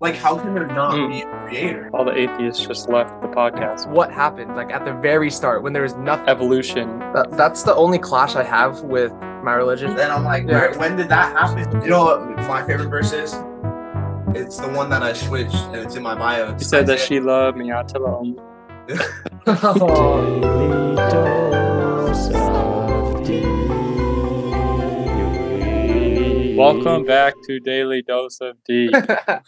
Like, how can there not be a creator? All the atheists just left the podcast. What happened? Like at the very start, when there was nothing. Evolution. That's the only clash I have with my religion. Then I'm like, when did that happen? You know what my favorite verse is? It's the one that I switched, and it's in my bio. He said that she loved me. I tell him. Daily dose of D. Welcome back to Daily Dose of D.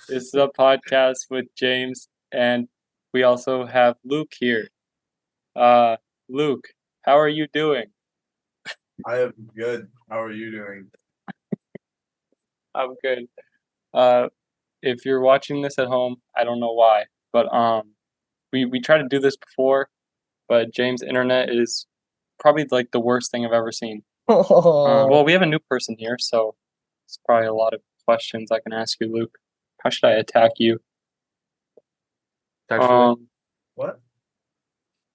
This is a podcast with James, and we also have Luke here. Luke, how are you doing? I am good. How are you doing? I'm good. If you're watching this at home, I don't know why, but we tried to do this before, but James' internet is probably like the worst thing I've ever seen. Well, we have a new person here, so it's probably a lot of questions I can ask you, Luke. How should I attack you? Sexually? What?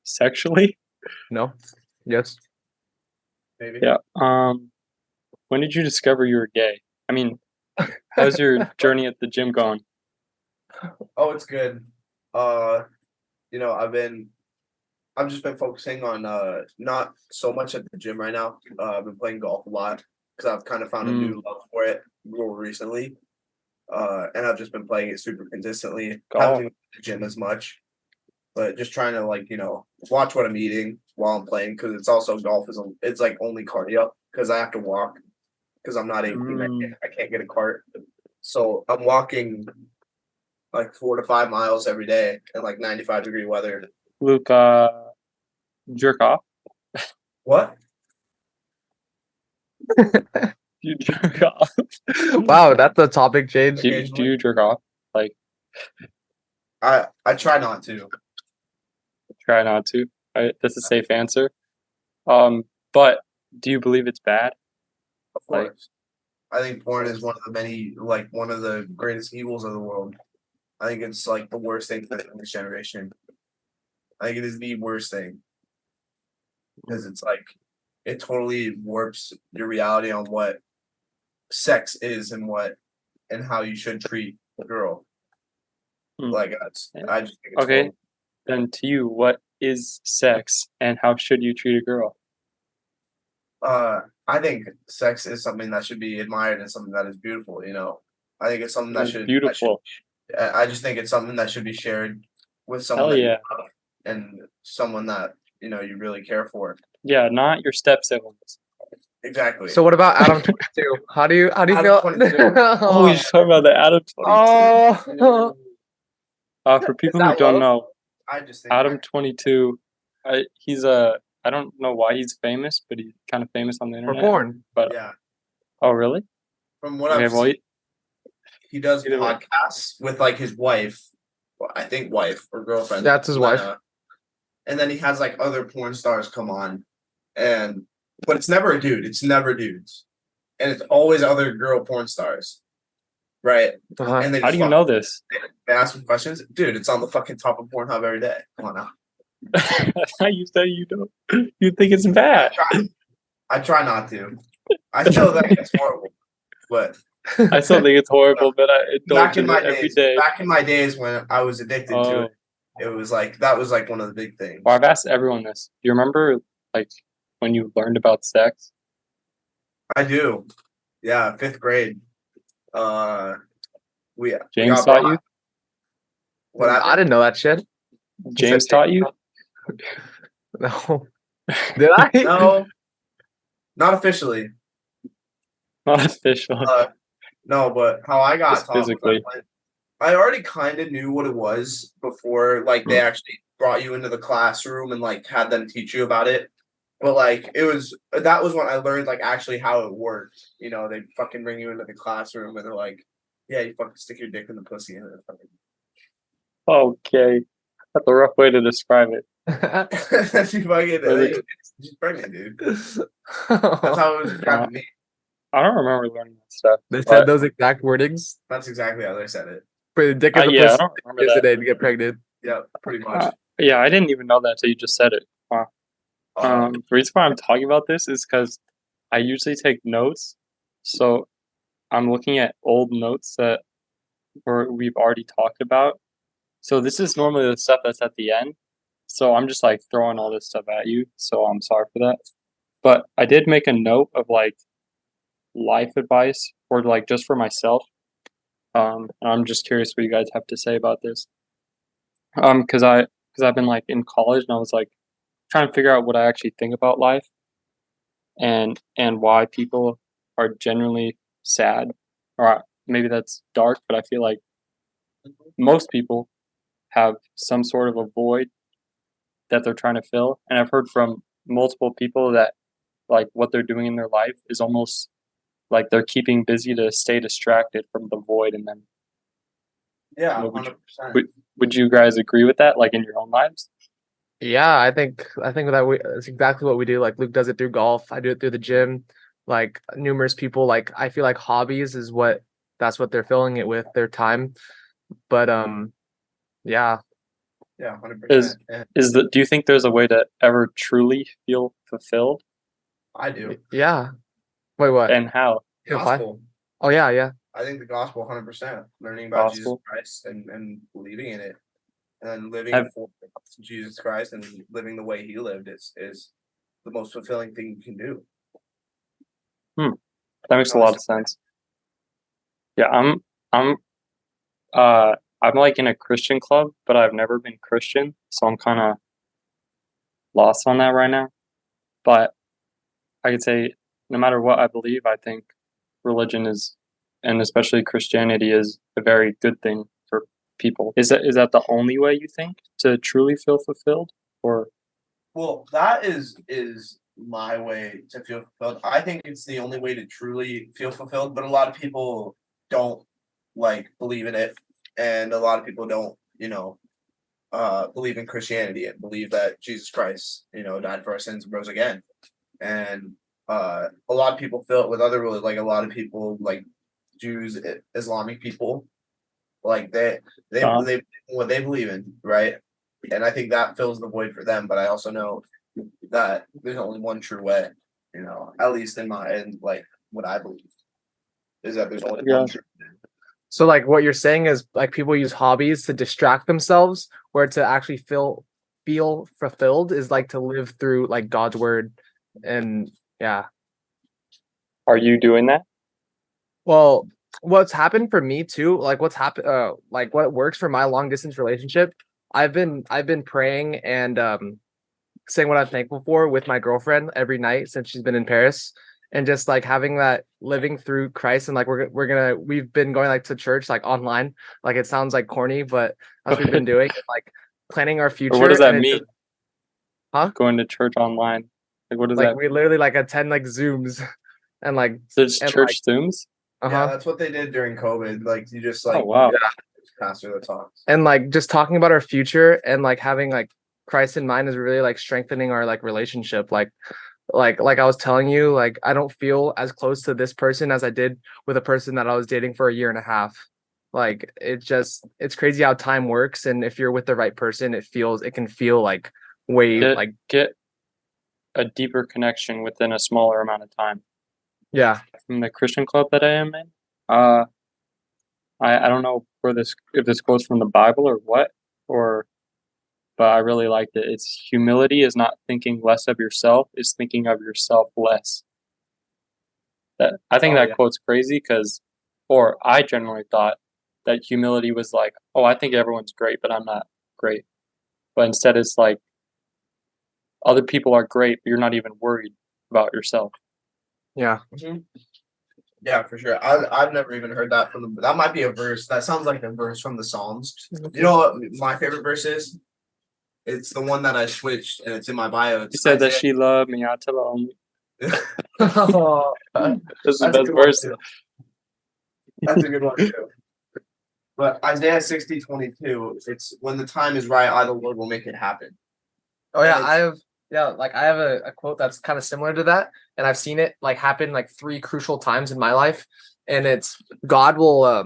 Sexually? No. Yes. Maybe. Yeah. When did you discover you were gay? I mean, how's your journey at the gym going? Oh, it's good. I've just been focusing on not so much at the gym right now. I've been playing golf a lot because I've kind of found a new love for it more recently. And I've just been playing it super consistently. Haven't been to the gym as much, but just trying to watch what I'm eating while I'm playing, because it's also golf it's like only cardio because I have to walk because I'm not 18. I can't get a cart, so I'm walking like 4 to 5 miles every day in like 95-degree weather. Luke, jerk off? What? You jerk off? Wow, that's a topic change. Do you jerk off? Like, I try not to. try not to. That's a safe answer. But do you believe it's bad? Of course. I think porn is one of the greatest evils of the world. I think it's like the worst thing for this generation. I think it is the worst thing because it's like it totally warps your reality on what sex is and how you should treat a girl. Like I just think it's okay. horrible. Then to you, what is sex and how should you treat a girl? I think sex is something that should be admired and something that is beautiful. I think it's something that should beautiful. I just think it's something that should be shared with someone that you love and someone that you really care for. Yeah, not your step siblings. Exactly. So what about Adam 22? How do you Adam feel? 22. Oh, you're talking about the Adam 22. Oh. For people who don't know, I just think Adam 22, he's I don't know why he's famous, but he's kind of famous on the For internet. porn. But yeah. Oh, really? From what I've well, seen, he does podcasts with like his wife. Well, I think wife or girlfriend. That's his wife. And then he has like other porn stars come on, but it's never a dude. It's never dudes, and it's always other girl porn stars, right? And how do you know this? They ask him questions, dude. It's on the fucking top of Pornhub every day. Come on now. That's how you say you don't. You think it's bad. I try not to. I still think it's horrible, but I still think it's horrible. But I indulge in it every day. Back in my days when I was addicted to it, it was like that was like one of the big things. Well, I've asked everyone this. Do you remember like when you learned about sex? I do. Yeah, 5th grade. James taught you? What I didn't know that shit. James taught you? No. Did I? No. Not officially. Not officially. No, but how I got taught physically. I already kind of knew what it was before, like they actually brought you into the classroom and like had them teach you about it. But like that was when I learned like actually how it worked. They fucking bring you into the classroom and they're like, yeah, you fucking stick your dick in the pussy and fucking. Okay, that's a rough way to describe it. She's pregnant, dude. That's how it was described to me. I don't remember learning that stuff. They said those exact wordings. That's exactly how they said it. Put a dick in the I pussy don't remember that. and get pregnant. Yeah, pretty much. Yeah, I didn't even know that until you just said it. Wow. The reason why I'm talking about this is because I usually take notes, so I'm looking at old notes that we've already talked about. So this is normally the stuff that's at the end. So I'm just like throwing all this stuff at you. So I'm sorry for that. But I did make a note of like life advice or like just for myself. And I'm just curious what you guys have to say about this. Because I've been like in college and I was like trying to figure out what I actually think about life and why people are generally sad. Or maybe that's dark, but I feel like most people have some sort of a void that they're trying to fill. And I've heard from multiple people that like what they're doing in their life is almost like they're keeping busy to stay distracted from the void in them. Yeah, What would you 100%. would you guys agree with that, like in your own lives? Yeah, I think that that's exactly what we do. Like Luke does it through golf. I do it through the gym. Like numerous people, like I feel like hobbies is that's what they're filling it with, their time. But yeah. Yeah, Is 100%. do you think there's a way to ever truly feel fulfilled, I do. Yeah. Wait, what? and how? Feel fine? Gospel. Oh yeah. I think the gospel 100%. Learning about Jesus Gospel? Christ and believing in it and living Have for Jesus Christ and living the way he lived is the most fulfilling thing you can do. that makes a lot of sense. Yeah, I'm I'm like in a Christian club, but I've never been Christian, so I'm kind of lost on that right now. But I could say no matter what I believe, I think religion is, and especially Christianity, is a very good thing for people. Is that the only way you think to truly feel fulfilled, or Well, that is my way to feel fulfilled. I think it's the only way to truly feel fulfilled, but a lot of people don't like believe in it, and a lot of people don't, believe in Christianity and believe that Jesus Christ, died for our sins and rose again. And a lot of people feel it with other religions, like a lot of people, like Jews, Islamic people, like they uh, they what they believe in, right? And I think that fills the void for them. But I also know that there's only one true way, at least in like what I believe is that there's only yeah, one true way. So like what you're saying is like people use hobbies to distract themselves, where to actually feel fulfilled is like to live through like God's word. And yeah. are you doing that? Well, what's happened for me too, like what's happened like what works for my long distance relationship, I've been praying and saying what I'm thankful for with my girlfriend every night since she's been in Paris, and just like having that living through Christ. And like we've been going like to church like online. Like it sounds like corny, but that's what we've been doing, like planning our Or what does future. that And it mean? just, huh? Going to church online? Like what does Like that? we literally like attend like Zooms and like There's and like church Zooms. Yeah, uh-huh. that's what they did during COVID. Like you just Oh like wow. pastor that talks. And like just talking about our future and like having like Christ in mind is really like strengthening our like relationship. Like I was telling you, like I don't feel as close to this person as I did with a person that I was dating for a year and a half. Like it's crazy how time works, and if you're with the right person, it can feel like way Get like get a deeper connection within a smaller amount of time. yeah. From the Christian club that I am in, uh, I don't know where this if this quote's from the Bible or what, or but I really liked it. It's humility is not thinking less of yourself; it's thinking of yourself less. That I think Oh that yeah. quote's crazy because, or I generally thought that humility was like, oh, I think everyone's great, but I'm not great. But instead, it's like other people are great, but you're not even worried about yourself. Yeah. Mhm. Yeah, for sure. I've never even heard that from the. That might be a verse. That sounds like a verse from the Psalms. You know what my favorite verse is? It's the one that I switched, and it's in my bio. She It's said that Isaiah. she loved me. I tell her only. Oh, This is the That's a best good one verse. too. That's a good one too. But Isaiah 60:22, it's when the time is right, I the Lord will make it happen. oh yeah, And it's like I have a quote that's kind of similar to that, and I've seen it like happen like three crucial times in my life. And it's God will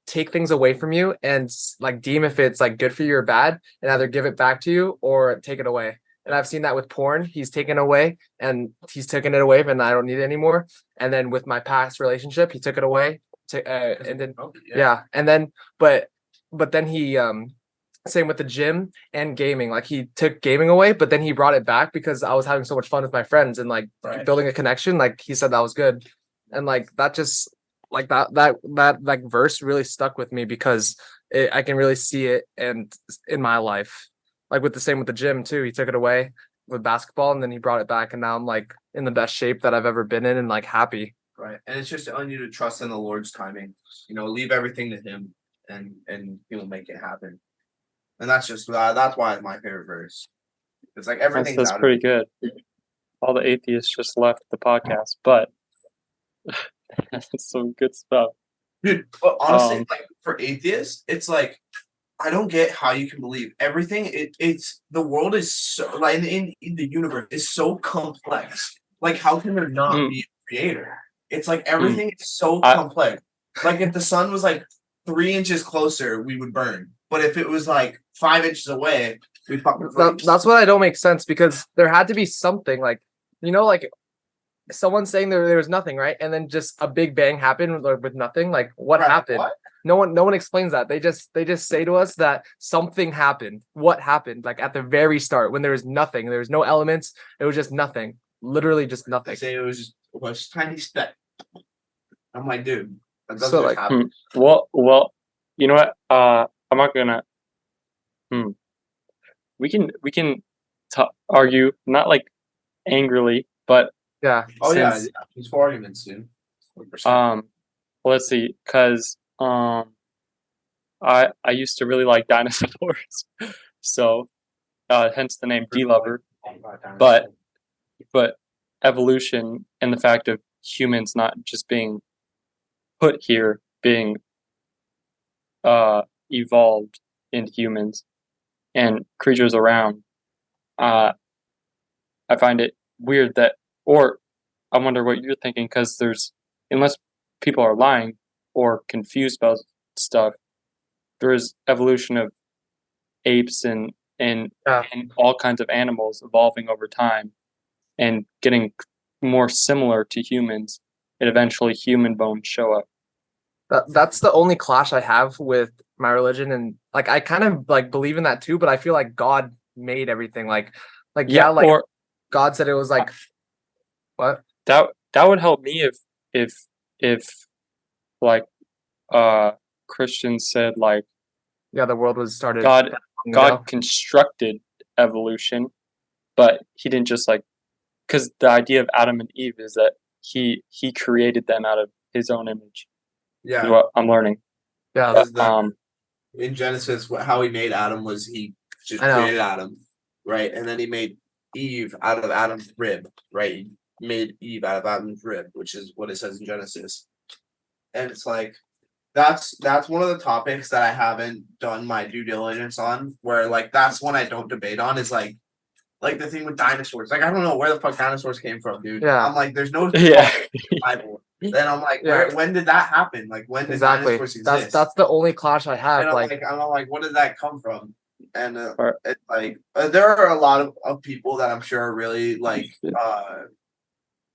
take things away from you and like deem if it's like good for you or bad, and either give it back to you or take it away. And I've seen that with porn. He's taken away and he's taken it away and I don't need it anymore. And then with my past relationship, he took it away and then Okay, yeah, and then but then he same with the gym and gaming. Like he took gaming away, but then he brought it back because I was having so much fun with my friends and like Right. building a connection. Like he said that was good, and like that just like that like verse really stuck with me because I can really see it and in my life. Like with the same with the gym too. He took it away with basketball and then he brought it back, and now I'm like in the best shape that I've ever been in and like happy. Right. And it's just on you to trust in the Lord's timing. Leave everything to him and he'll make it happen. And that's just that's why it's my favorite verse. It's like everything's That's out pretty of good. All the atheists just left the podcast, but that's some good stuff. dude. But honestly, Um, like for atheists, it's like I don't get how you can believe everything. It's the world is so like in the universe is so complex. Like how can there not Mm. be a creator? It's like everything is so I- complex. Like if the sun was like 3 inches closer, we would burn. But if it was like 5 inches away, we'd fucking freeze. That's what I don't make sense because there had to be something like like someone saying there was nothing, right? And then just a big bang happened with nothing. Like what Right, happened? what? No one explains that. They just say to us that something happened. What happened? Like at the very start when there was nothing, there was no elements, it was just nothing. Literally just They nothing. say it was tiny speck. I'm like, dude, that doesn't So, just like, happen. well, you know what? I'm not gonna. We can argue, not like angrily, but Yeah. Oh yeah, since he's for arguments, dude. 100%. well, let's see, because I used to really like dinosaurs, so hence the name D Lover. but- But evolution and the fact of humans not just being put here, being evolved into humans and creatures around, I find it weird that, or I wonder what you're thinking, because unless people are lying or confused about stuff, there is evolution of apes and Yeah. and all kinds of animals evolving over time and getting more similar to humans, and eventually human bones show up. That's the only clash I have with my religion, and like I kind of like believe in that too, but I feel like God made everything. Like yeah, like or God said it was like what? that would help me if like Christians said like Yeah, the world was started God long God ago. constructed evolution, but he didn't just like, because the idea of Adam and Eve is that he created them out of his own image. Is Yeah, what I'm learning. Yeah, That's the- Um, in Genesis, how he made Adam was he just I know. created Adam, right? And then he made Eve out of Adam's rib, right? He made Eve out of Adam's rib, which is what it says in Genesis. And it's like that's one of the topics that I haven't done my due diligence on, where like that's one I don't debate on is like the thing with dinosaurs. Like I don't know where the fuck dinosaurs came from, dude. Yeah. I'm like, there's no yeah, Bible. Then I'm like, Yeah. when did that happen? Like when did exactly. dinosaurs exist? That's the only clash I and have. I'm Like like, what did that come from? And Right. it's like there are a lot of people that I'm sure are really like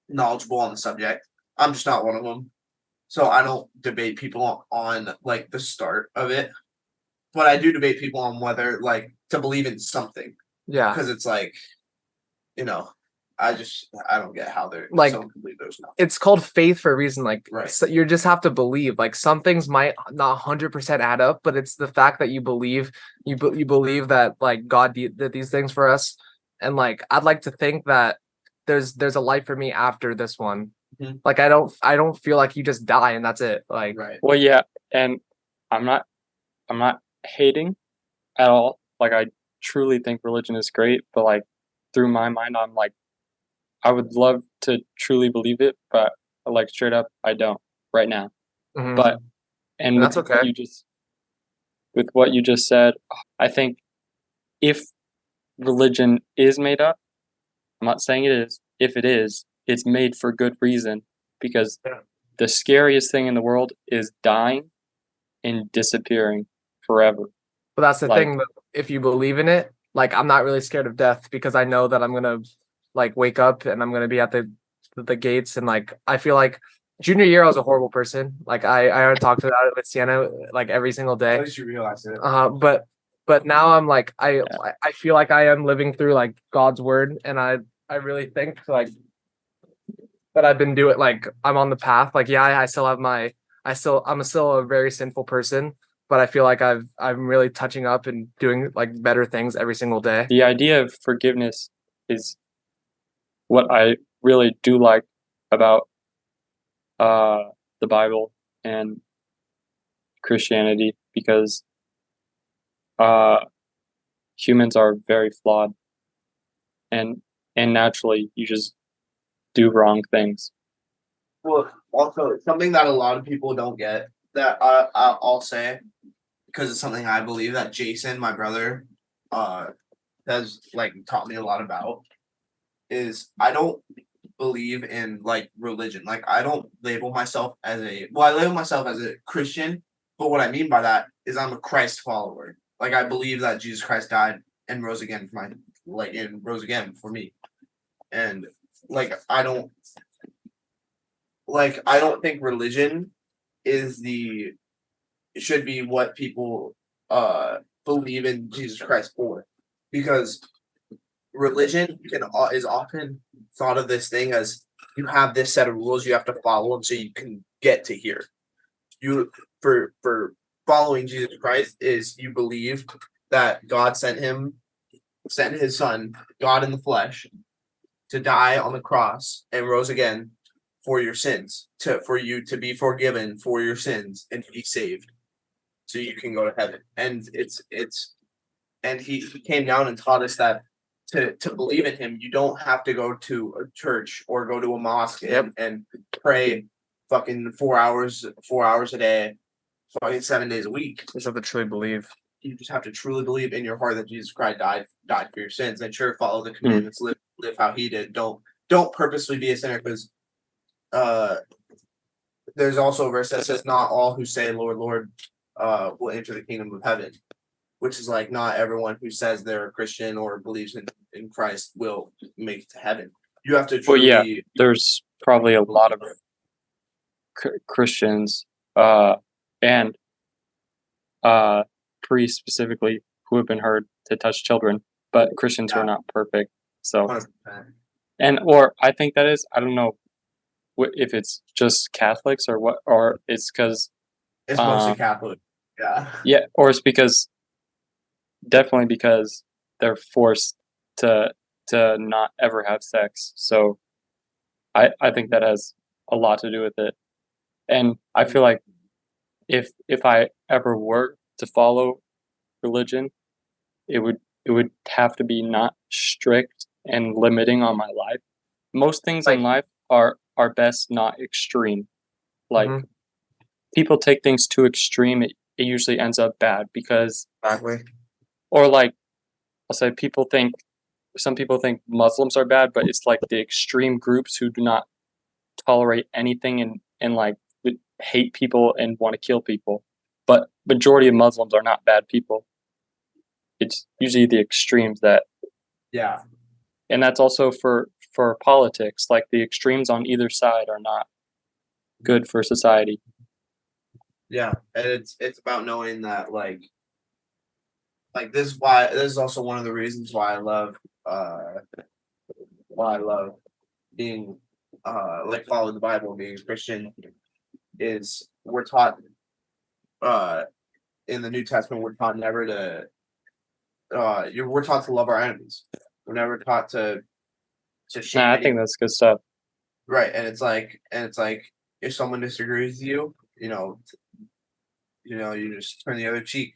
knowledgeable on the subject. I'm just not one of them, so I don't debate people on like the start of it. But I do debate people on whether like to believe in something, yeah. because it's like, I don't get how they're Like, someone can believe there's nothing. It's called faith for a reason. Like Right. so you just have to believe. Like some things might not 100% add up, but it's the fact that you believe you believe that like God did these things for us, and like I'd like to think that there's a life for me after this one. Mhm. Like I don't feel like you just die and that's it. Like Right. well, yeah, and I'm not hating at all. Like I truly think religion is great, but like through my mind, I'm like, I would love to truly believe it, but like straight up, I don't right now. mhm. But and That's with okay. what you just said, I think if religion is made up, I'm not saying it is. If it is, it's made for good reason, because Yeah. the scariest thing in the world is dying and disappearing forever. But that's the Like- thing. If you believe in it, like I'm not really scared of death because I know that I'm gonna like wake up and I'm gonna be at the gates, and like I feel like junior year I was a horrible person. Like I talked about it with Sienna like every single day. At least you realize it. But now I'm like I feel like I am living through like God's word, and I really think like that I've been doing like I'm on the path. Like yeah, I still have I'm still a very sinful person, but I feel like I'm really touching up and doing like better things every single day. The idea of forgiveness is what I really do like about the Bible and Christianity, because humans are very flawed, and naturally you just do wrong things. Well, also something that a lot of people don't get that I'll say, because it's something I believe that Jason, my brother, has like taught me a lot about, is I don't believe in like religion. Like I don't label myself as I label myself as a Christian, but what I mean by that is I'm a Christ follower. Like I believe that Jesus Christ died and rose again for rose again for me. And like I don't think religion is should be what people believe in Jesus Christ for, because religion is often thought of this thing as you have this set of rules you have to follow them so you can get to here. You for following Jesus Christ is you believe that God sent his son, God in the flesh, to die on the cross and rose again for your sins, for you to be forgiven for your sins and to be saved, so you can go to heaven. And and he came down and taught us that to believe in him, you don't have to go to a church or go to a mosque and pray fucking 4 hours a day, fucking 7 days a week. You just have to truly believe. You just have to truly believe in your heart that Jesus Christ died for your sins, and sure, follow the commandments, live how he did. Don't purposely be a sinner, because there's also a verse that says not all who say Lord, Lord will enter the kingdom of heaven, which is like not everyone who says they're a Christian or believes in Christ will make it to heaven. You have to Well, truly yeah, there's probably a lot of Christians and priests specifically who have been heard to touch children, but Christians who are not perfect. So 100%. or I think that is, I don't know if it's just Catholics or what, or it's because It's mostly Catholic. yeah, or it's definitely because they're forced to not ever have sex. So I think that has a lot to do with it. And I feel like if I ever were to follow religion, it would have to be not strict and limiting on my life. Most things in life are best not extreme. Like people take things too extreme, it usually ends up bad, because or like I'll say some people think Muslims are bad, but it's like the extreme groups who do not tolerate anything and like hate people and want to kill people. But majority of Muslims are not bad people. It's usually the extremes that, and that's also for politics. Like the extremes on either side are not good for society. Yeah, and it's about knowing that like this is also one of the reasons why I love being like following the Bible, being a Christian, is we're taught in the New Testament, we're taught never to we're taught to love our enemies. We're never taught to shame I think that's good stuff. right. And it's like if someone disagrees with you, you just turn the other cheek.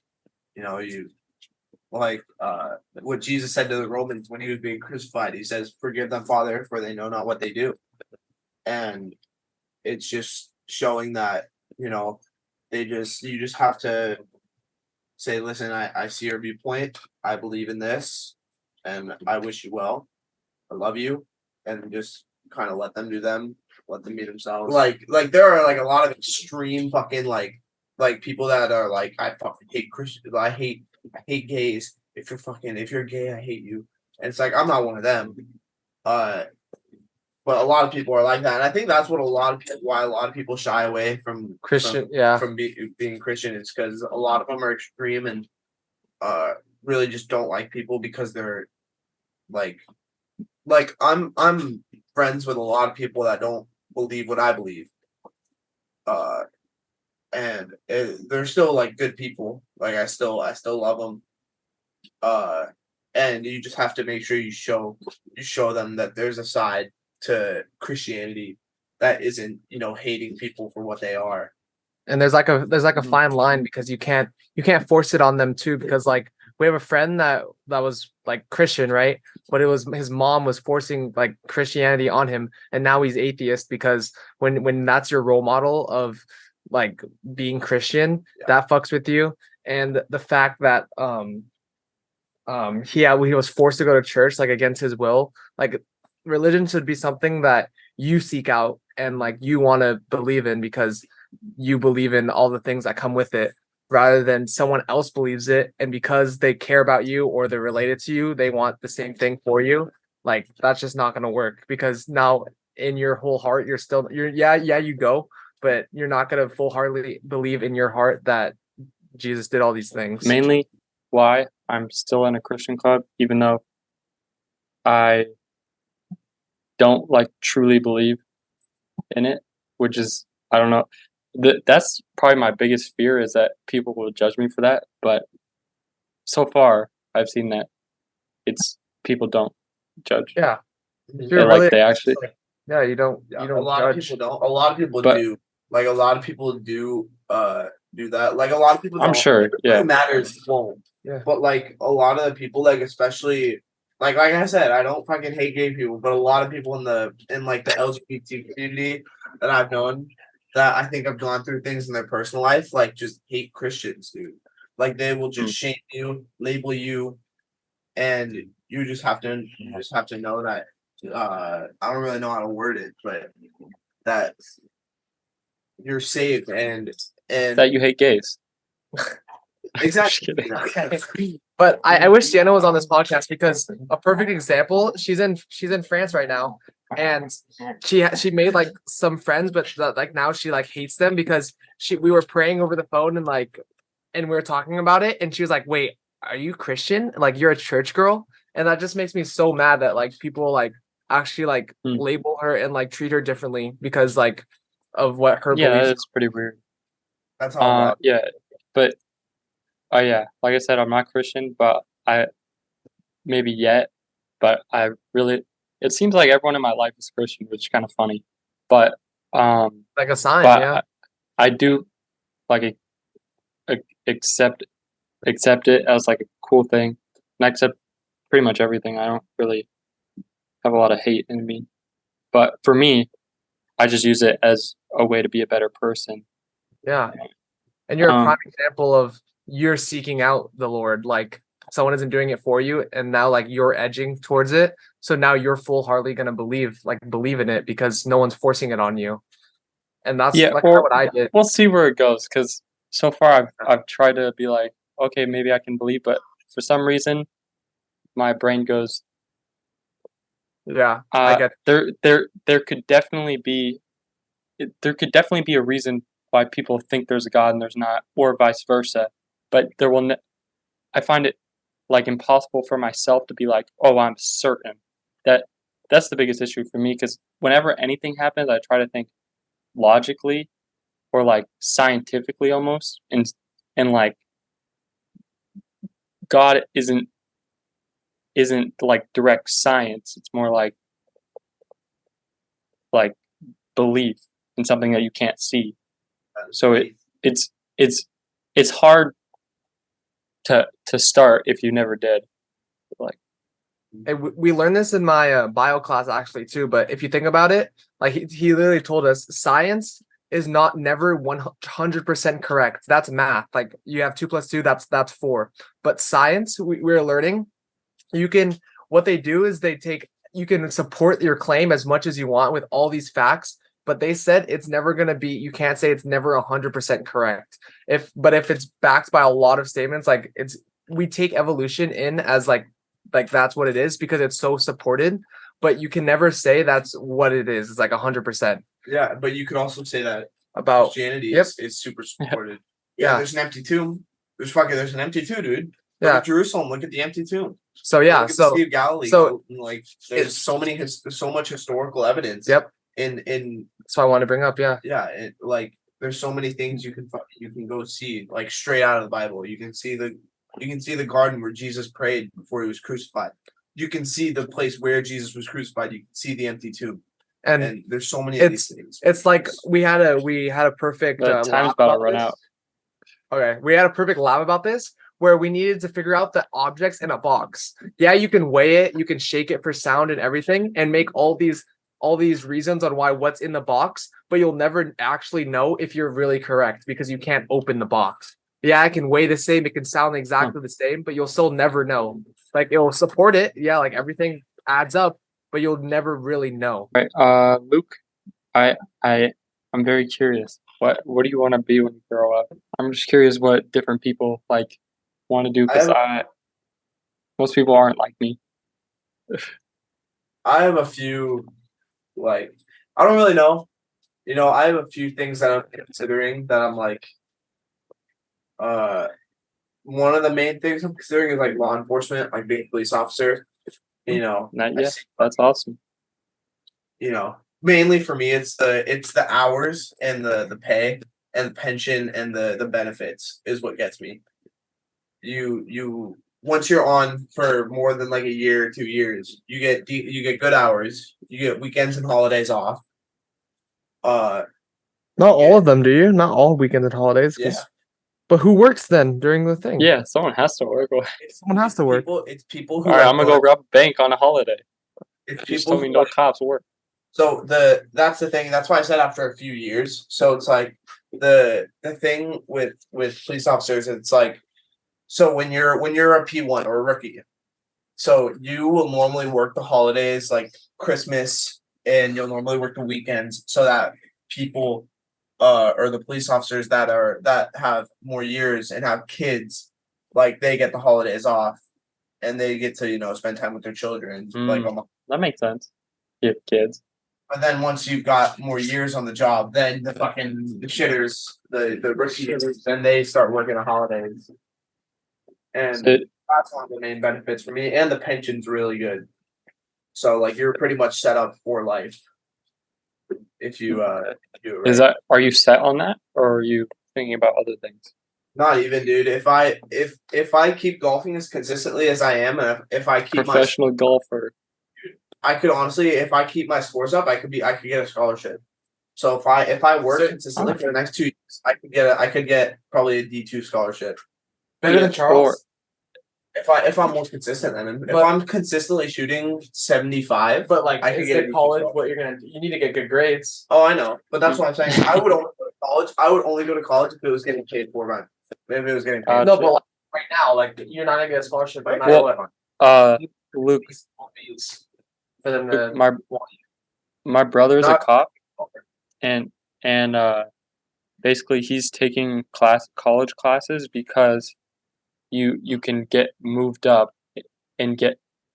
You like what Jesus said to the Romans when he was being crucified. He says, "Forgive them, Father, for they know not what they do." And it's just showing that you just have to say, "Listen, I see your viewpoint. I believe in this, and I wish you well. I love you," and just kind of let them do them. Let them be themselves. Like there are like a lot of extreme fucking like people that are like, I fucking hate Christians. I hate gays. If you're gay, I hate you. And it's like I'm not one of them. but a lot of people are like that, and I think that's what why a lot of people shy away from Christian, yeah. from being Christian is because a lot of them are extreme and really just don't like people because they're like I'm friends with a lot of people that don't believe what I believe. And they're still like good people. Like I still love them. And you just have to make sure you show them that there's a side to Christianity that isn't, hating people for what they are. And there's like a fine line because you can't force it on them too, because like we have a friend that was like Christian, right? But it was his mom was forcing like Christianity on him, and now he's atheist because when that's your role model of like being Christian, that fucks with you. And the fact that he was forced to go to church like against his will, like religion should be something that you seek out and like you want to believe in because you believe in all the things that come with it, rather than someone else believes it and because they care about you or they're related to you, they want the same thing for you. Like that's just not going to work, because now in your whole heart you're you go, but you're not going to full-heartedly believe in your heart that Jesus did all these things. Mainly why I'm still in a Christian club, even though I don't like truly believe in it, which is, I don't know. That's probably my biggest fear, is that people will judge me for that. But so far, I've seen that people don't judge. Yeah. They actually. Yeah, you don't A lot judge. of people don't. A lot of people But- do. Like a lot of people do do that. Like a lot of people I'm don't. sure, It yeah. really matters won't. Yeah. But like a lot of the people, like especially like I said, I don't fucking hate gay people, but a lot of people in the LGBT community that I've known that I think have gone through things in their personal life, like just hate Christians, dude. Like they will just shame you, label you, and you just have to know that I don't really know how to word it, but that you're saved and That you hate gays. exactly. Just kidding. But I wish Sienna was on this podcast, because a perfect example, she's in France right now, and she made like some friends, but like now she like hates them because we were praying over the phone and we were talking about it, and she was like, "Wait, are you Christian? Like you're a church girl?" And that just makes me so mad that like people like actually like label her and like treat her differently because like of what her Yeah, beliefs. it's pretty weird. That's all. Yeah, but yeah, like I said, I'm not Christian, but I maybe yet, but I really, it seems like everyone in my life is Christian, which is kind of funny. But Like a sign, but yeah. I do like accept it as like a cool thing, and I accept pretty much everything. I don't really have a lot of hate in me, but for me, I just use it as a way to be a better person. Yeah. And you're a prime example of you're seeking out the Lord. Like someone isn't doing it for you, and now like you're edging towards it. So now you're full-heartedly gonna believe in it because no one's forcing it on you. And that's like kinda what I did. We'll see where it goes, because so far I've tried to be like, okay, maybe I can believe, but for some reason my brain goes, Yeah, I get it. there could definitely be a reason why people think there's a God and there's not, or vice versa. But I find it like impossible for myself to be like, oh, I'm certain. That's the biggest issue for me, because whenever anything happens, I try to think logically or like scientifically almost, and like God isn't like direct science. It's more like belief in something that you can't see. So it's hard to start if you never did. Like, And we learned this in my bio class actually too. But if you think about it, like he literally told us, science is never 100% correct. That's math. Like you have 2 + 2, that's 4. But science, we're learning, what they do is you can support your claim as much as you want with all these facts, but they said it's never going to be, you can't say it's never 100% correct. If it's backed by a lot of statements, like we take evolution in as like that's what it is because it's so supported. but you can never say that's what it is. It's like 100% Yeah, but you could also say that about. Christianity Yep. is super supported. Yeah. Yeah, there's an empty tomb. There's an empty tomb, dude. Look Yeah. at Jerusalem. Look at the empty tomb. So yeah, Look at the so Sea of Galilee. so and, like there's so much historical evidence. yep. In That's what I want to bring up. Yeah. like there's so many things you can go see like straight out of the Bible. You can see the garden where Jesus prayed before he was crucified. You can see the place where Jesus was crucified. You can see the empty tomb. And And there's so many of these things. it's like we had a perfect The lab time's about to run this. out. Okay, we had a perfect lab about this where we needed to figure out the objects in a box. Yeah, you can weigh it, you can shake it for sound and everything, and make all these reasons on why what's in the box, but you'll never actually know if you're really correct because you can't open the box. Yeah, it can weigh the same, it can sound exactly the same, but you'll still never know. Like it will support it, yeah, like everything adds up, but you'll never really know. Right. Luke, I'm very curious. What do you want to be when you grow up? I'm just curious what different people like want to do because most people aren't like me. I have a few, like, I don't really know. I have a few things that I'm considering that I'm like, one of the main things I'm considering is like law enforcement, like being a police officer. Not I yet. see- That's awesome. Mainly for me, it's the hours and the pay and the pension and the benefits is what gets me. You once you're on for more than like a year or 2 years, you get good hours. You get weekends and holidays off. Not all of them, do you? Not all weekends and holidays. Yeah. But who works then during the thing? Yeah, someone has to work. All Someone has to work. It's people who. right, I'm gonna go rob a bank on a holiday. It's Just people told me who no like- cops work. So that's the thing. That's why I said after a few years. So it's like the thing with police officers. It's like so when you're a P1 or a rookie, so you will normally work the holidays like Christmas, and you'll normally work the weekends so that people, or the police officers that have more years and have kids, like they get the holidays off, and they get to spend time with their children like almost. That makes sense. You have kids. But then once you've got more years on the job, then the shitters, the rookie shitters, then they start working on holidays. And So, that's one of the main benefits for me. And the pension's really good. So like you're pretty much set up for life if you do it right. are you set on that, or are you thinking about other things? Not even, dude. If I keep golfing as consistently as I am, and if I keep Professional golfer. I could honestly, if I keep my scores up, I could get a scholarship. So if I work consistently for the next 2 years, I could get probably a D2 scholarship. Better than Charles. If I'm more consistent, then if I'm consistently shooting 75, But like, I could is get it a college? D2. What you're gonna do? You need to get good grades. Oh, I know, but that's what I'm saying. I would only go to college. I would only go to college if it was getting paid for by. If it was getting paid. No, but like, right now, like you're not gonna get a scholarship. No matter Well, what. Luke, For them to my brother's a Not- cop, and basically he's taking college classes because you can get moved up and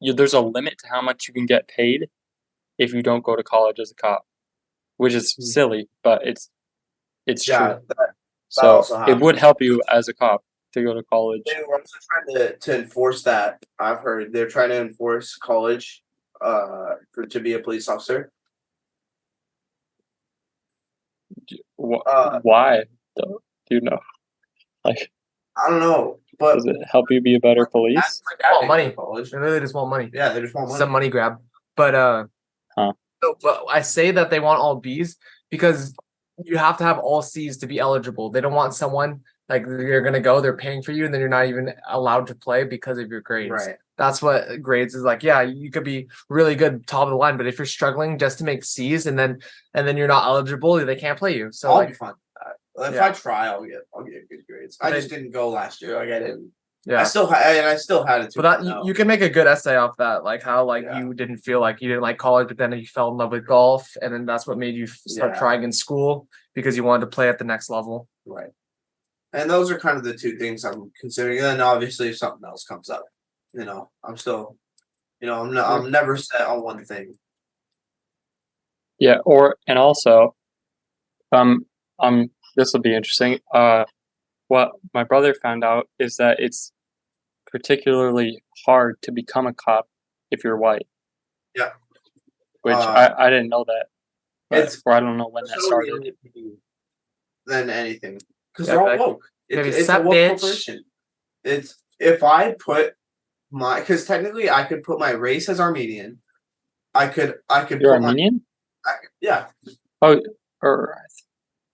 there's a limit to how much you can get paid if you don't go to college as a cop, which is silly, but it's Yeah, true. that So also it happens. would help you as a cop to go to college. they were also trying to enforce that. I've heard they're trying to enforce college, to be a police officer. Why though? Do you know? Like, I don't know, but does it help you be a better police? that's want money. College. They really just want money. Yeah, they just want money. Some money grab. But Huh. so, but I say that they want all B's because you have to have all C's to be eligible. They don't want someone like you're gonna go, they're paying for you, and then you're not even allowed to play because of your grades. Right. That's what grades is like. Yeah, you could be really good top of the line, but if you're struggling just to make C's and then you're not eligible, they can't play you. So I'll like, be fine. If Yeah. I try, I'll get good grades. I just didn't go last year. Like I didn't. yeah. I still had it. But that you can make a good essay off that, like how like Yeah. you didn't feel like you didn't like college, but then you fell in love with golf, and then that's what made you start Yeah. trying in school because you wanted to play at the next level. Right. And those are kind of the two things I'm considering. And then obviously if something else comes up, I'm still I'm never set on one thing. Yeah, and also, this will be interesting. What my brother found out is that it's particularly hard to become a cop if you're white, Yeah. which Uh, I didn't know that. It's Or I don't know when that more so the started. NYPD than anything because Yeah, they're all like, woke. maybe It's a sup, woke bitch. corporation. It's if I put because technically I could put my race as Armenian. I could You're put Armenian? yeah. Oh, or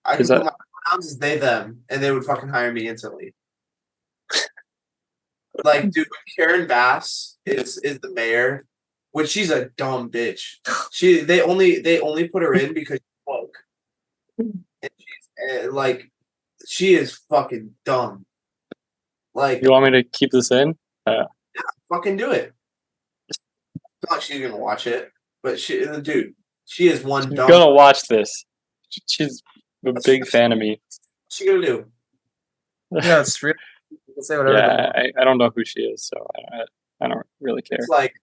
I is could put that my pronouns as they them, and they would fucking hire me instantly. Like, dude, Karen Bass is the mayor, which she's a dumb bitch. They only put her in because she's woke, and she's like she is fucking dumb. Like, you want me to keep this in? fucking do it. It's not like she's gonna watch it, but dude, she is one She's dumb. gonna watch this. She's a big fan of me. What's she gonna do? Yeah, it's real. You can say whatever. Yeah, I don't know who she is, so I don't really care. It's like,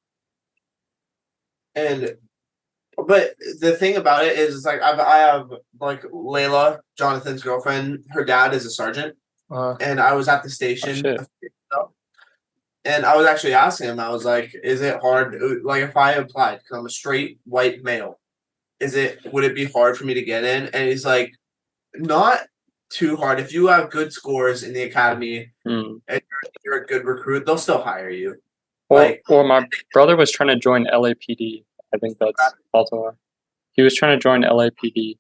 but the thing about it is, it's like I have like Layla, Jonathan's girlfriend. Her dad is a sergeant, and I was at the station, shit. and I was actually asking him. I was like, "Is it hard? Like, if I applied, because I'm a straight white male, would it be hard for me to get in?" And he's like, "Not too hard. If you have good scores in the academy Hmm. and you're a good recruit, they'll still hire you." Or my brother was trying to join LAPD. I think that's also. He was trying to join LAPD,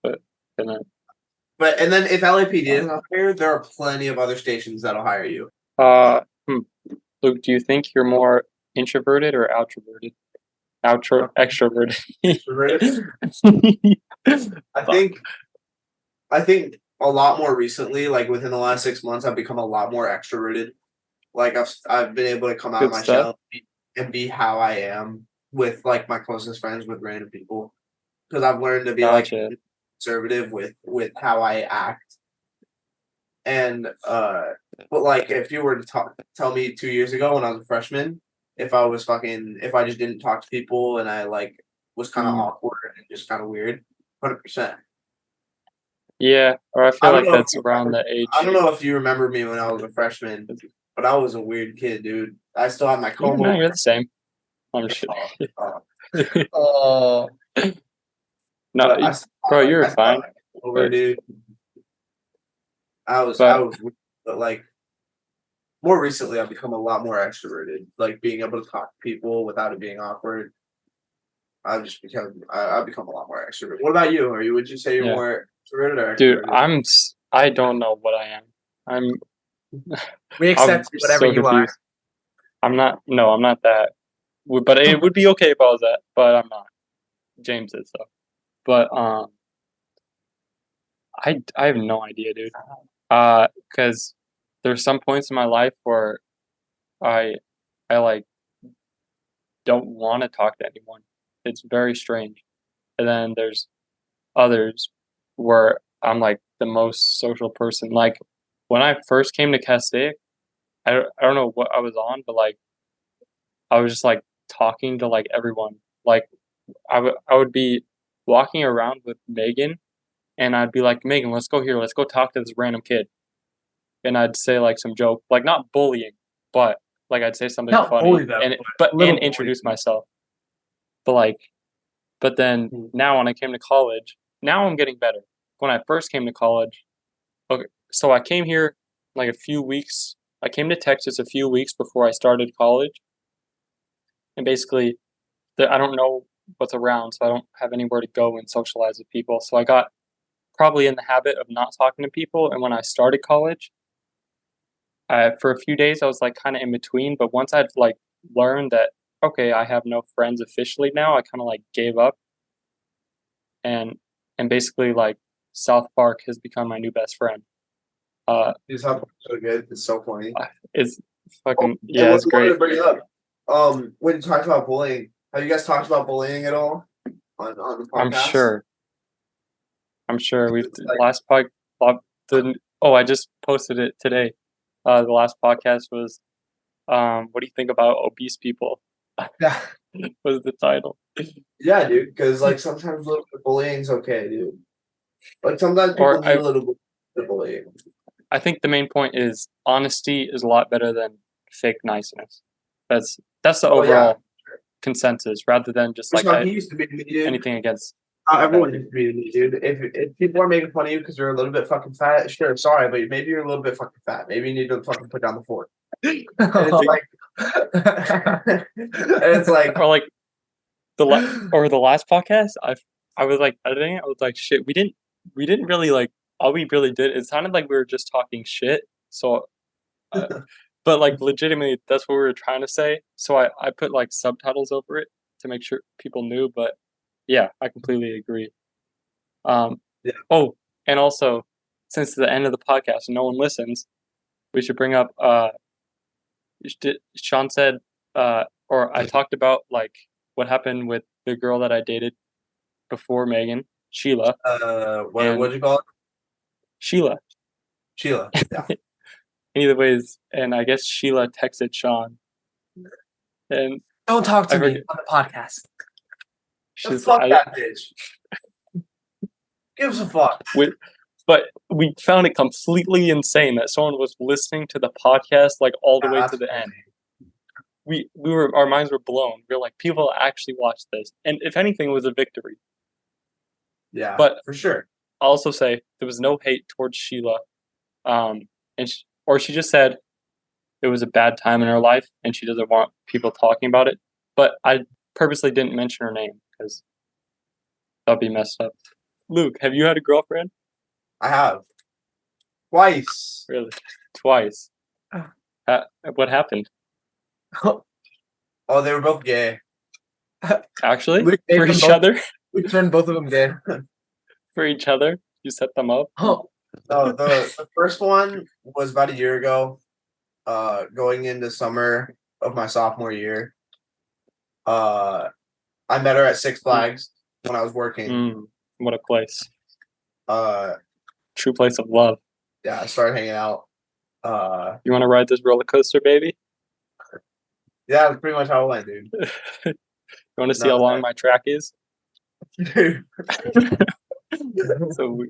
but then and then if LAPD doesn't hire, there are plenty of other stations that'll hire you. Luke, do you think you're more introverted or outroverted? Extroverted. I think a lot more recently, like within the last 6 months, I've become a lot more extroverted. Like I've been able to come out of my shell and be how I am with like my closest friends, with random people, because I've learned to be like conservative with how I act. And but like if you were to tell me 2 years ago when I was a freshman, if I just didn't talk to people and I like was kind of awkward and just kind of weird, 100%. Yeah, or I feel like that's around the age. I don't know if you remember me when I was a freshman, but I was a weird kid, dude. I still have my comb over. No, you're the same. I'm sure. Oh. No, bro, you're fine. Over, dude. I was, but like more recently, I've become a lot more extroverted. Like being able to talk to people without it being awkward. I've become a lot more extroverted. What about you? Would you say you're more extroverted or extroverted? Dude, I don't know what I am. We accept whatever you are. I'm not that. But it would be okay if I was that, but I'm not. James is though. But I have no idea, dude. Because there's some points in my life where I like don't want to talk to anyone. It's very strange. And then there's others where I'm like the most social person. Like when I first came to Castaic, I don't know what I was on, but like I was just like talking to like everyone. Like I would be walking around with Megan, and I'd be like, Megan, let's go here. Let's go talk to this random kid. And I'd say like some joke, like not bullying, but like I'd say something funny, and introduce myself. But then now when I came to college, now I'm getting better. When I first came to college, okay, so I came here like a few weeks. I came to Texas a few weeks before I started college, and basically, I don't know what's around, so I don't have anywhere to go and socialize with people. So I got probably in the habit of not talking to people. And when I started college, for a few days I was like kind of in between. But once I'd like learned that okay, I have no friends officially now, I kind of like gave up. And basically like South Park has become my new best friend. It's so good. It's so funny. It's fucking it's great. Bring it up. When you talked about bullying, have you guys talked about bullying at all on the podcast? I'm sure we've last podcast. I just posted it today. The last podcast was, what do you think about obese people? Yeah. was the title. Yeah, dude. Because like sometimes a little bit of bullying's okay, dude. Like sometimes people Or need a little bit of bullying. I think the main point is honesty is a lot better than fake niceness. That's the Oh, yeah. overall consensus, rather than just like He used to be to me, dude. anything against. Everyone used to be to me, dude. If people are making fun of you because you're a little bit fucking fat, sure, sorry, but maybe you're a little bit fucking fat. Maybe you need to fucking put down the fork. And it's like, and it's like, Or like the last podcast, I was like editing it. I was like, shit, we didn't really like all we really did. It sounded like we were just talking shit. So, but like legitimately, that's what we were trying to say. So I put like subtitles over it to make sure people knew. But yeah, I completely agree. Yeah. Oh, and also, since it's the end of the podcast and no one listens, we should bring up. Sean said, or I talked about like what happened with the girl that I dated before Megan, Sheila. what'd you call it? Sheila. Sheila. Yeah. Either ways, and I guess Sheila texted Sean, and Don't talk to I me forget- on the podcast. she's Fuck that bitch. Gives a fuck. But we found it completely insane that someone was listening to the podcast like all the way to the end. We were, our minds were blown. We were like, people actually watched this, and if anything, it was a victory. Yeah, But for sure. I'll also say there was no hate towards Sheila, and she just said it was a bad time in her life and she doesn't want people talking about it. But I purposely didn't mention her name because that'd be messed up. Luke, have you had a girlfriend? I have. Twice. Really? Twice. What happened? Oh, they were both gay. Actually, Luke made for them each both- other, We turned both of them gay. for each other, you set them up. Oh, No, the first one was about a year ago, going into summer of my sophomore year. I met her at Six Flags when I was working. What a place! Uh, True place of love. yeah, I started hanging out. You want to ride this roller coaster, baby? Yeah, that's pretty much how it went, dude. You want to see how long my track is? Dude. So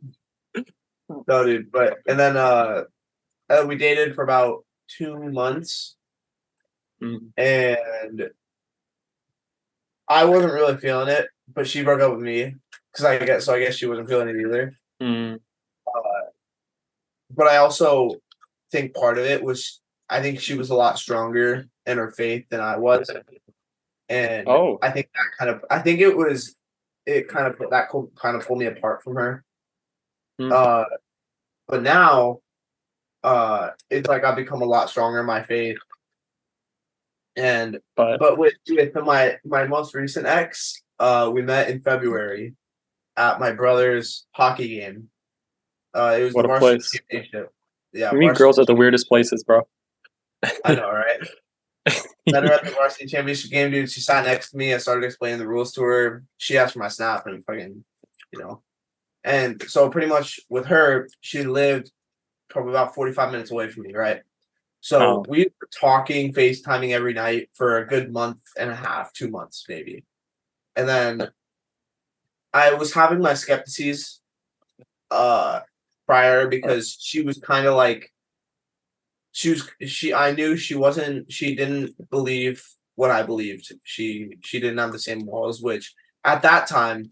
No, dude, but and then we dated for about 2 months, and I wasn't really feeling it, but she broke up with me because I guess she wasn't feeling it either. But I also think part of it was I think she was a lot stronger in her faith than I was, and I think it kind of pulled me apart from her. But now, it's like I've become a lot stronger in my faith. And but with my most recent ex, we met in February at my brother's hockey game. It was what the a varsity place! championship. Yeah, You meet girls at the weirdest places, bro. I know, right? Met her at the varsity championship game, dude. She sat next to me. I started explaining the rules to her. She asked for my snap and fucking, And so pretty much with her, she lived probably about 45 minutes away from me, right? So we were talking, FaceTiming every night for a good month and a half, 2 months maybe. And then I was having my skeptices prior because she was kind of like I knew she didn't believe what I believed. She didn't have the same morals, which at that time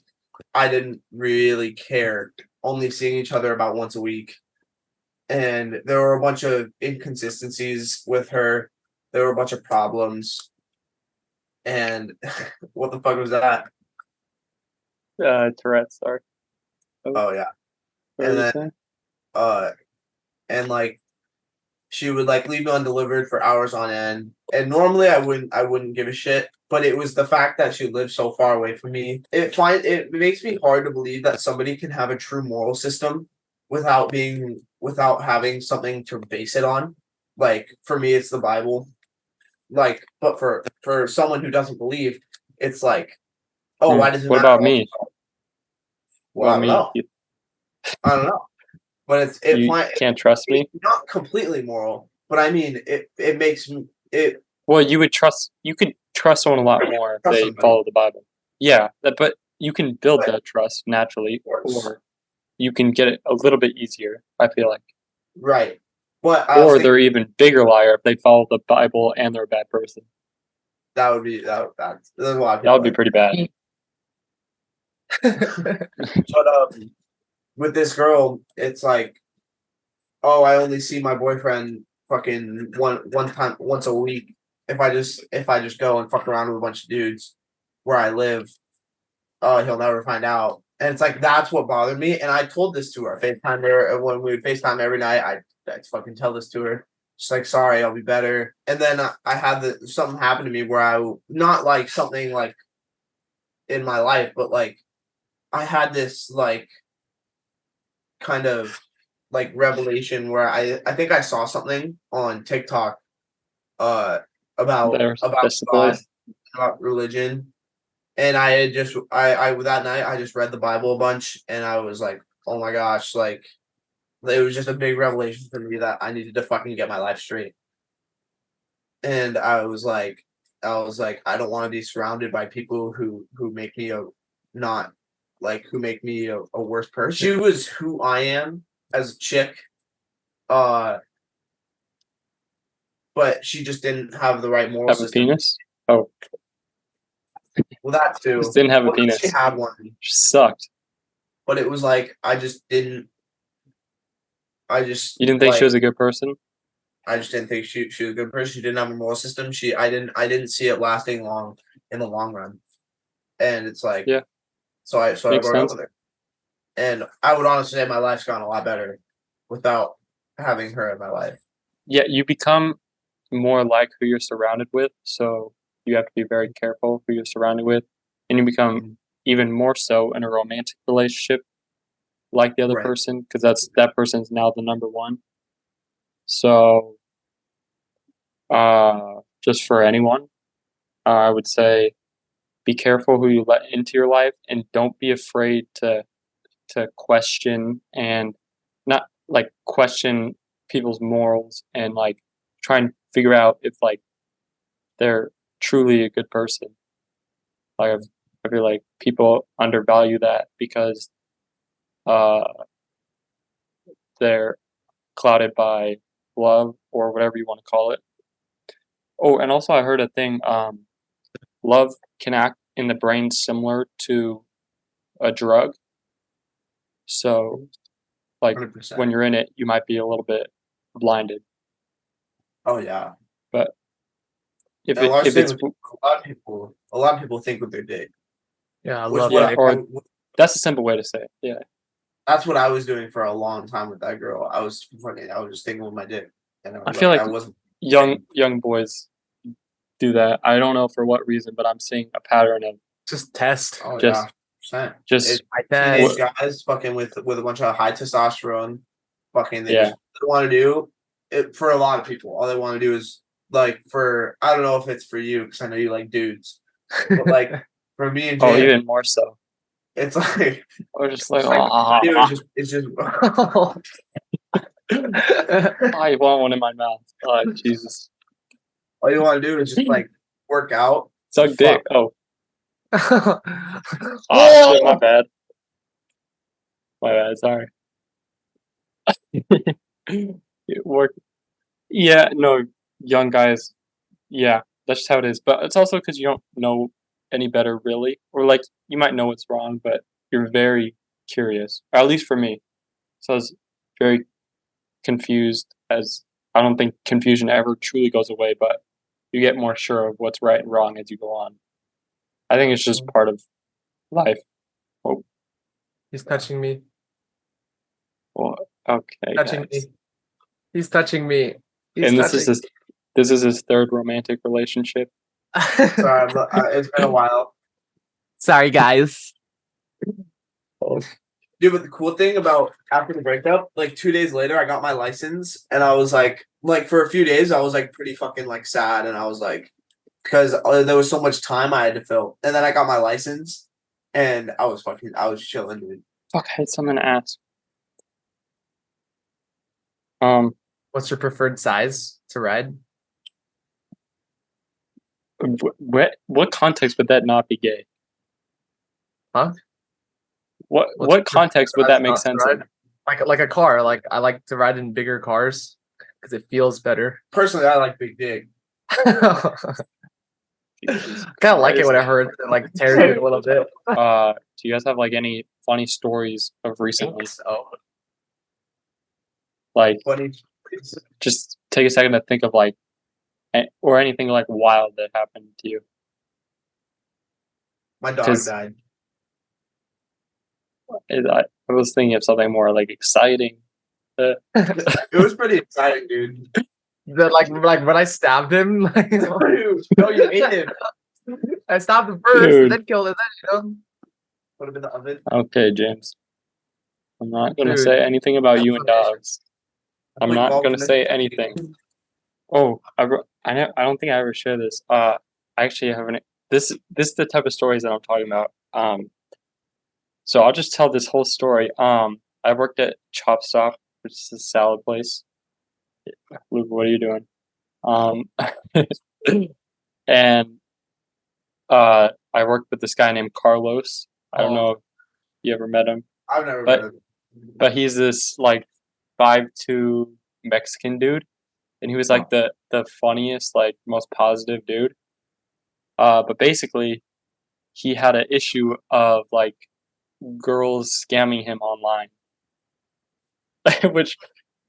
I didn't really care, only seeing each other about once a week. And there were a bunch of inconsistencies with her. There were a bunch of problems. And what the fuck was that? Tourette's, sorry. Oh yeah. What And were you then saying? and like she would like leave me undelivered for hours on end. And normally I wouldn't give a shit. But it was the fact that she lived so far away from me. It makes me hard to believe that somebody can have a true moral system without having something to base it on. Like for me, it's the Bible. Like, but for someone who doesn't believe, it's like, oh, why does it What matter? about me? Well, I don't know. I don't know. But You can't trust me? It's not completely moral, but I mean, it makes it. Well, you would trust. You could trust someone a lot more if Trust they somebody. follow the Bible. Yeah, but you can build Right. that trust naturally, course. or you can get it a little bit easier. I feel like, Right. But I was or thinking they're even bigger liar if they follow the Bible and they're a bad person. that would be that's there's a lot of That people would be pretty bad. But with this girl, it's like, oh, I only see my boyfriend fucking one time once a week. If I just go and fuck around with a bunch of dudes where I live, he'll never find out. And it's like that's what bothered me. And I told this to her. FaceTime her when we would FaceTime every night. I'd fucking tell this to her. She's like, sorry, I'll be better. And then I had something happen to me where not like something like in my life, but like I had this like kind of like revelation where I think I saw something on TikTok about There's about that's the God, place. about religion. And I had just I that night I just read the Bible a bunch and I was like, oh my gosh, like it was just a big revelation for me that I needed to fucking get my life straight. And I don't want to be surrounded by people who make me not who make me a worse person. She was who I am as a chick. But she just didn't have the right moral Have a system. penis? Oh, Well, that too. just didn't have a Well, penis. She had one, She sucked. but it was like I just didn't. I just You didn't think like, she was a good person? I just didn't think she was a good person. She didn't have a moral system. I didn't see it lasting long in the long run. And it's like, Yeah. So I Makes broke up sense. with her. And I would honestly say my life's gone a lot better without having her in my life. Yeah, you become more like who you're surrounded with, so you have to be very careful who you're surrounded with, and you become even more so in a romantic relationship like the other Right. person, because that person's now the number one. So, just for anyone, I would say be careful who you let into your life, and don't be afraid to question and not like question people's morals and like try and figure out if like they're truly a good person. Like I feel like people undervalue that because uh they're clouded by love or whatever you want to call it. Oh, and also I heard a thing, love can act in the brain similar to a drug. So like 100%. when you're in it, you might be a little bit blinded. Oh yeah. But if And if it's a lot of people think what they did. Yeah, I Which love yeah, that. or that's a simple way to say it. Yeah. That's what I was doing for a long time with that girl. I was just thinking with my dick. And I feel like I wasn't young boys do that. I don't know for what reason, but I'm seeing a pattern of Just test. oh just- yeah. just It's I teenage test. guys fucking with a bunch of high testosterone. Fucking they Yeah. just want to do it for a lot of people. All they want to do is like for I don't know if it's for you because I know you like dudes, but like for me and oh Jay, even more so. it's like Or just like, it's like ah, it's just I want one in my mouth. Jesus. all you want to do is just like work out. Suck Fuck. dick. Oh, Oh! shit, my bad. My bad, sorry. It worked. Yeah, no, young guys, yeah, that's just how it is. But it's also because you don't know any better, really. Or, like, you might know what's wrong, but you're very curious. Or at least for me. So I was very confused, as I don't think confusion ever truly goes away, but you get more sure of what's right and wrong as you go on. I think it's just part of life. He's touching me. Well, okay, Touching me. guys. He's touching me. He's And touching. this is his third romantic relationship. Sorry, it's been a while. Sorry, guys. Dude, but the cool thing about after the breakup, like 2 days later, I got my license, and I was like for a few days, I was like pretty fucking like sad, and I was like, because there was so much time I had to fill, and then I got my license, and I was chilling, dude. Fuck, I had something to ask. What's your preferred size to ride? What context would that not be gay? Huh? What What's what context would that make not to sense ride? in? Like a car. Like I like to ride in bigger cars because it feels better. Personally, I like big dick. Kind of like it when I heard it like tear you a little bit. Do you guys have like any funny stories of recently? So Like, Funny. just take a second to think of like, or anything like wild that happened to you. My dog 'Cause- died. I was thinking of something more like exciting. It was pretty exciting, dude. like when I stabbed him, like, Dude, no, you ate him. I stabbed him first, Dude. and then killed him. Then, Put him in the oven. Okay, James. I'm not gonna Dude, say anything about you and that's dogs. I'm Like not golf gonna and say everything. anything. Oh, I don't think I ever share this. I actually haven't. This is the type of stories that I'm talking about. So I'll just tell this whole story. I worked at Chop Stop, which is a salad place. Luke, what are you doing? And I worked with this guy named Carlos. I don't know if you ever met him, I've never But- met him. but he's this like 5'2" Mexican dude, and he was like the funniest, like most positive dude. But basically, he had an issue of like girls scamming him online, which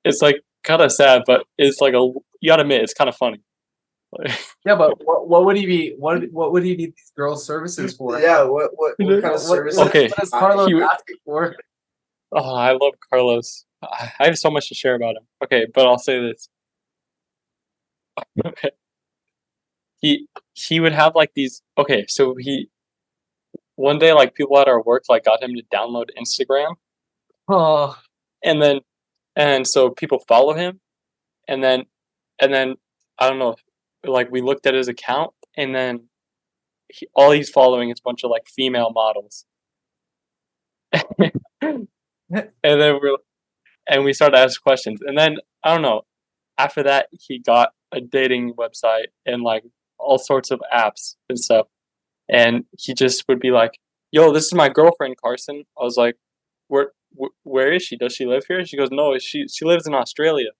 is like kind of sad, but it's like you gotta admit it's kind of funny. yeah, but what would he be? What would he need these girls' services for? Yeah, what kind of What- service? Okay. What is Carlos He would- asking for? Oh, I love Carlos. I have so much to share about him. Okay, but I'll say this. Okay. He would have like these. Okay, so one day like people at our work like got him to download Instagram, Oh, and so people follow him, and then I don't know, like we looked at his account, and then all he's following is a bunch of like female models. And then we started to ask questions, and then I don't know. After that, he got a dating website and like all sorts of apps and stuff, and he just would be like, "Yo, this is my girlfriend, Carson." I was like, "Where is she? Does she live here?" She goes, "No, she lives in Australia."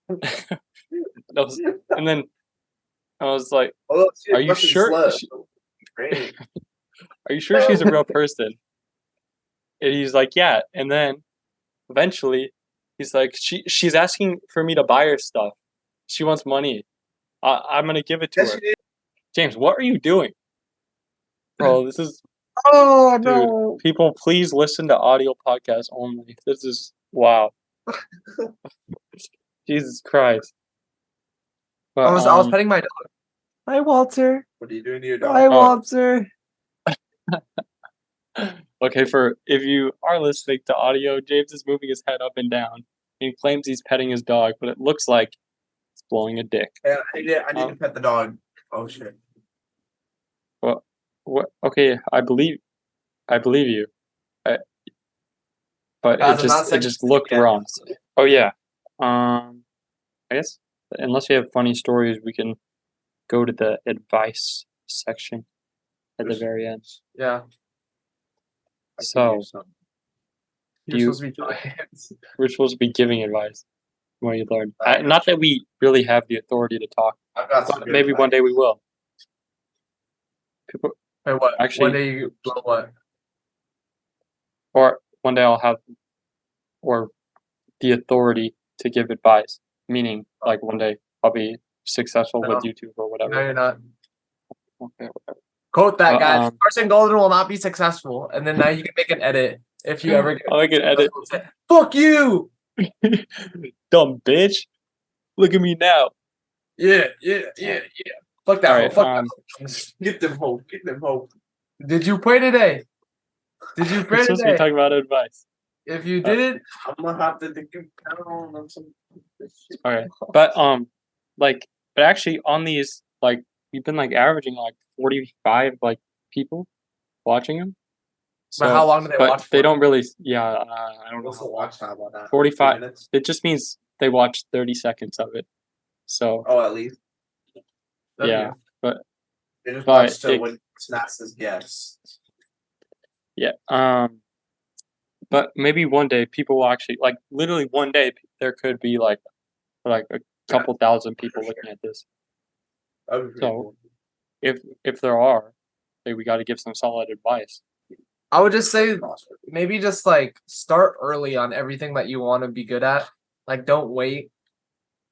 And then I was like, Oh, she Are you fucking sure slept. she- Great. "Are you sure she's a real person?" And he's like, "Yeah." And then eventually, he's like, "She's asking for me to buy her stuff. She wants money. I'm gonna give it to Yes, her." she did. James, what are you doing, bro? This is oh Dude. People. Please listen to audio podcasts only. This is wow. Jesus Christ. But, I was petting my dog. Hi, Walter. What are you doing to your dog? Hi, Oh. Walter. okay, if you are listening to audio, James is moving his head up and down. He claims he's petting his dog, but it looks like he's blowing a dick. Yeah, I need to pet the dog. Oh shit. What? Okay, I believe you. But Guys, I'm not it saying just this looked again. wrong. Oh yeah. I guess unless you have funny stories, we can go to the advice section at the very end. Yeah, I can So do something. you're You- supposed to be giants. we're supposed to be giving advice. From what you learned. Not that we really have the authority to talk, I've got some but good maybe one advice. day we will. People, Wait, what? Actually- One day you will what? or one day I'll have, or the authority to give advice. Meaning, like one day I'll be successful with No. YouTube or No, whatever. you're not. Okay, whatever. Quote that, guys. Um, Carson Golden will not be successful, and then now you can make an edit if you ever. I'll make an edit. Fuck you. Dumb bitch. Look at me now. Yeah. Fuck that. Alright, hoe, Fuck that. Get them home. Get them home. Did you pray today? Did you We're pray supposed to be today? talking about advice. If you didn't, I'm gonna have to think on some shit. Okay. But but actually on these like we've been like averaging like 45 like people watching them. but how long do they but watch? they for? don't really I don't know. What's the watch time on that? 45. 2 minutes? It just means they watch 30 seconds of it. So Oh, at least. Okay. yeah. But It just But wants to it- when Snaps says yes. Yeah. But maybe one day people will actually like literally one day there could be like a couple thousand people looking at this. That would be pretty So- cool. If there are, like we got to give some solid advice. I would just say maybe just like start early on everything that you want to be good at. Like don't wait.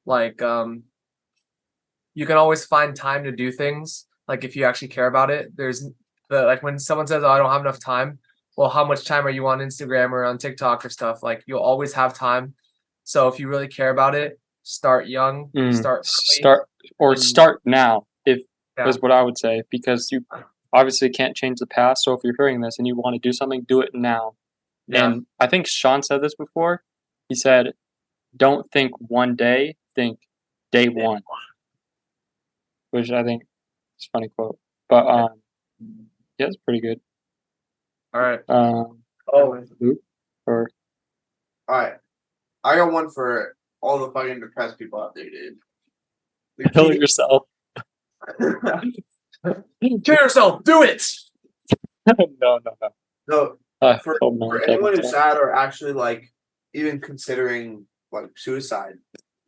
Like you can always find time to do things. Like if you actually care about it. There's the like when someone says, "Oh, I don't have enough time." Well, how much time are you on Instagram or on TikTok or stuff? Like you'll always have time. So if you really care about it, start young. Start early. and- Start now. If Yeah. is what I would say, because you obviously can't change the past. So if you're hearing this and you want to do something, do it now. Yeah. And I think Sean said this before. He said, "Don't think one day, think day one," which I think is a funny quote. But yeah, it's pretty good. All right. Oh, Or all right. I got one for all the fucking depressed people out there, dude. The kill key- yourself. Kill yourself. Do it. No. no, I for, hope no one for kills anyone who's himself. sad or actually like even considering like suicide,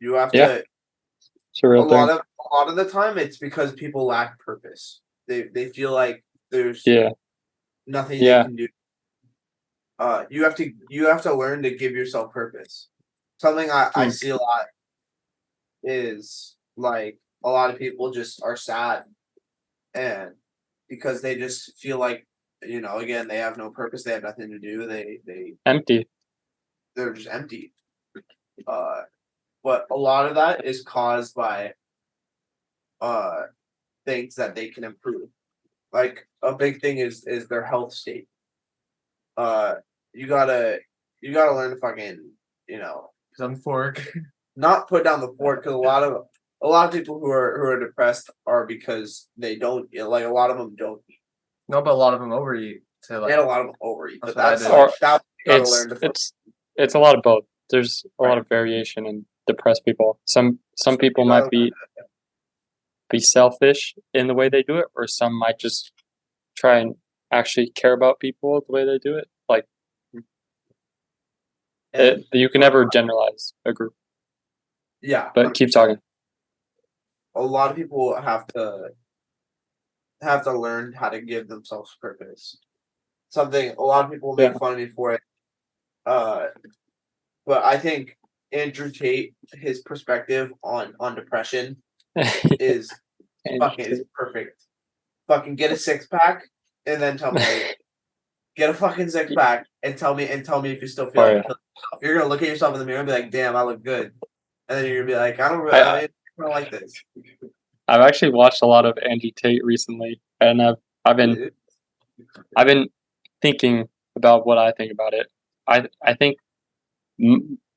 you have Yeah, to It's a real thing. a lot of the time it's because people lack purpose. They feel like there's Yeah, nothing Yeah. they can do. You have to learn to give yourself purpose. Something I Hmm. see a lot is like a lot of people just are sad and because they just feel like again they have no purpose, they have nothing to do, empty. they're just empty. But a lot of that is caused by things that they can improve. Like a big thing is their health state. You gotta learn to fucking Some fork. not put down the fork because a lot of people who are depressed are because they don't like a lot of them don't eat No, but a lot of them overeat. To like, and a lot of them overeat. But That's that's what I like that you gotta It's learn to fucking- it's a lot of both. There's a lot Right. of variation in depressed people. Some people you might gotta be selfish in the way they do it, or some might just try and actually care about people the way they do it. Like and, you can never generalize a group. yeah, But keep talking. a lot of people have to learn how to give themselves purpose. Something a lot of people make Yeah. fun of me for it. But I think Andrew Tate, his perspective on depression is fucking perfect. Fucking get a 6-pack and then tell me get a fucking 6-pack and tell me if you still feel Oh, like yeah. killing yourself. You're gonna look at yourself in the mirror and be like, damn, I look good. And then you're gonna be like, I don't I like this. I've actually watched a lot of Andrew Tate recently, and I've been thinking about what I think about it. I think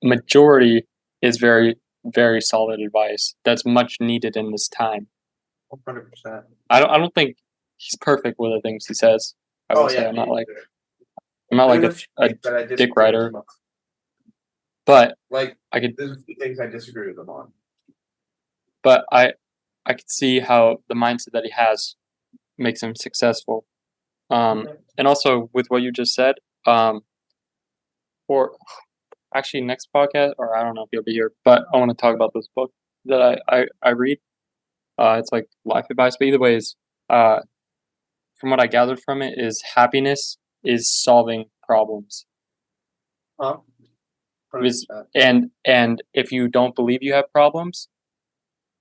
majority is very very solid advice that's much needed in this time. 100%. I don't think he's perfect with the things he says. I will say I'm not like a dick rider. but Like I could there's a few things I disagree with him on. but I could see how the mindset that he has makes him successful. And also with what you just said, or actually next podcast, or I don't know if you'll be here, but I want to talk about this book that I read. It's like life advice, but either way is from what I gathered from it is happiness is solving problems. Huh? Is- 100%. And if you don't believe you have problems,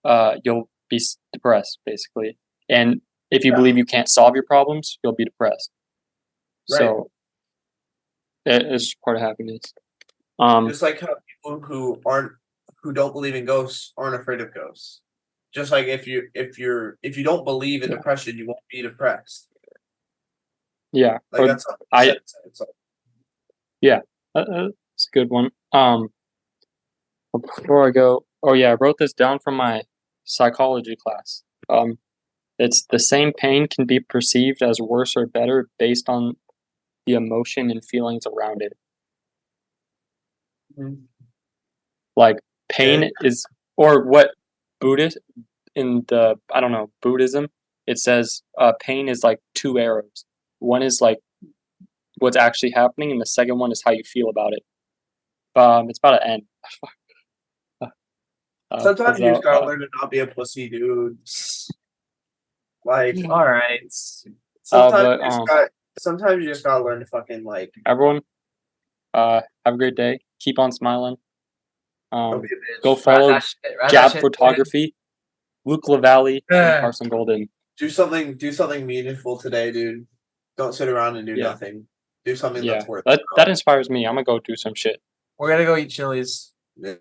you'll be depressed basically. And if you Yeah. believe you can't solve your problems, you'll be depressed. Right. So it's part of happiness. Just like how people who don't believe in ghosts aren't afraid of ghosts. Just like if you don't believe in Yeah. depression, you won't be depressed. Yeah, Like or that's I- it's like, that's a good one. But before I go, oh yeah, I wrote this down from my psychology class. It's the same pain can be perceived as worse or better based on the emotion and feelings around it. Mhm. Like pain is, or what Buddhist in the I don't know Buddhism it says pain is like two arrows. One is like what's actually happening, and the second one is how you feel about it. It's about to end. Sometimes you just gotta uh, learn to not be a pussy, dude. Like All right. but, sometimes you just gotta learn to fucking like everyone, have a great day. Keep on smiling. don't be a bitch. Go Raz follow that shit, raz that Jab shit. Photography, Luke LaValle, and Yeah. Carson Golden. Do something meaningful today, dude. Don't sit around and do Yeah. nothing. Do something Yeah, that's worth that inspires me. I'm gonna go do some shit. We're gonna go eat Chili's.